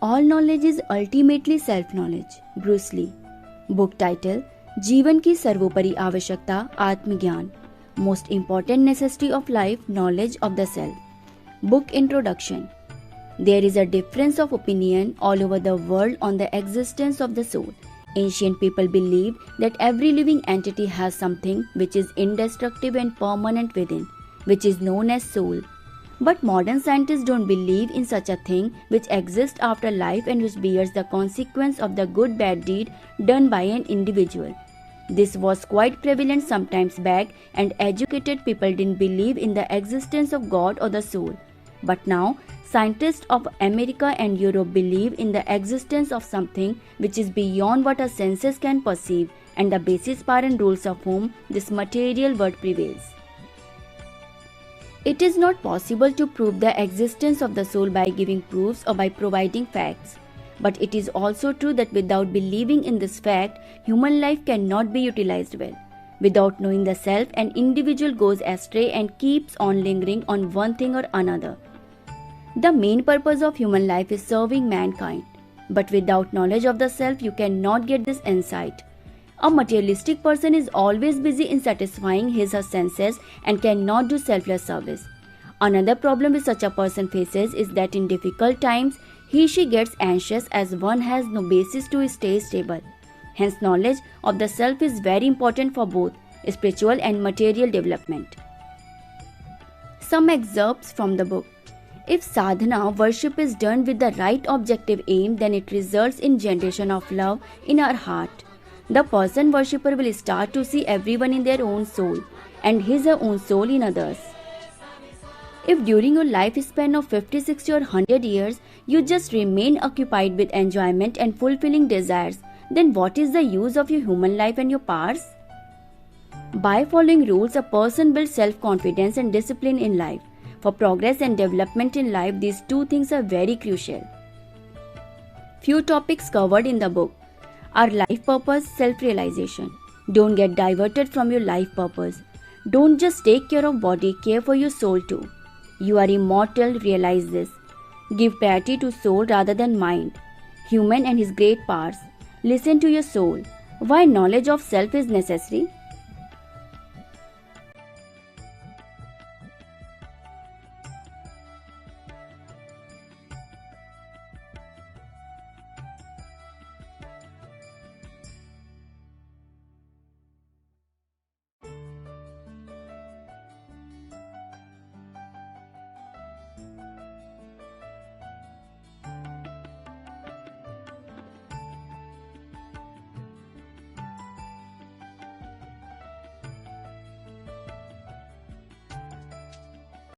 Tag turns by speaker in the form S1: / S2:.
S1: All knowledge is ultimately self-knowledge. Bruce Lee. Book title: जीवन की सर्वोपरि आवश्यकता आत्मज्ञान. Most important necessity of life, knowledge of the self. Book introduction. There is a difference of opinion all over the world on the existence of the soul. Ancient people believed that every living entity has something which is indestructible and permanent within, which is known as soul. But modern scientists don't believe in such a thing which exists after life and which bears the consequence of the good bad deed done by an individual. This was quite prevalent sometimes back, and educated people didn't believe in the existence of God or the soul. But now, scientists of America and Europe believe in the existence of something which is beyond what our senses can perceive, and the basis, power and rules of whom this material world prevails. It is not possible to prove the existence of the soul by giving proofs or by providing facts. But it is also true that without believing in this fact, human life cannot be utilized well. Without knowing the self, an individual goes astray and keeps on lingering on one thing or another. The main purpose of human life is serving mankind. But without knowledge of the self, you cannot get this insight. A materialistic person is always busy in satisfying his or her senses and cannot do selfless service. Another problem which such a person faces is that in difficult times, he/she gets anxious as one has no basis to stay stable. Hence, knowledge of the self is very important for both spiritual and material development. Some excerpts from the book. If sadhana, worship, is done with the right objective aim, then it results in generation of love in our heart. The person worshipper will start to see everyone in their own soul and his or her own soul in others. If during your lifespan of 50, 60 or 100 years, you just remain occupied with enjoyment and fulfilling desires, then what is the use of your human life and your powers? By following rules, a person builds self-confidence and discipline in life. For progress and development in life, these two things are very crucial. Few topics covered in the book. Our life purpose, self-realization. Don't get diverted from your life purpose. Don't just take care of body, care for your soul too. You are immortal, realize this. Give priority to soul rather than mind. Human and his great powers. Listen to your soul. Why knowledge of self is necessary?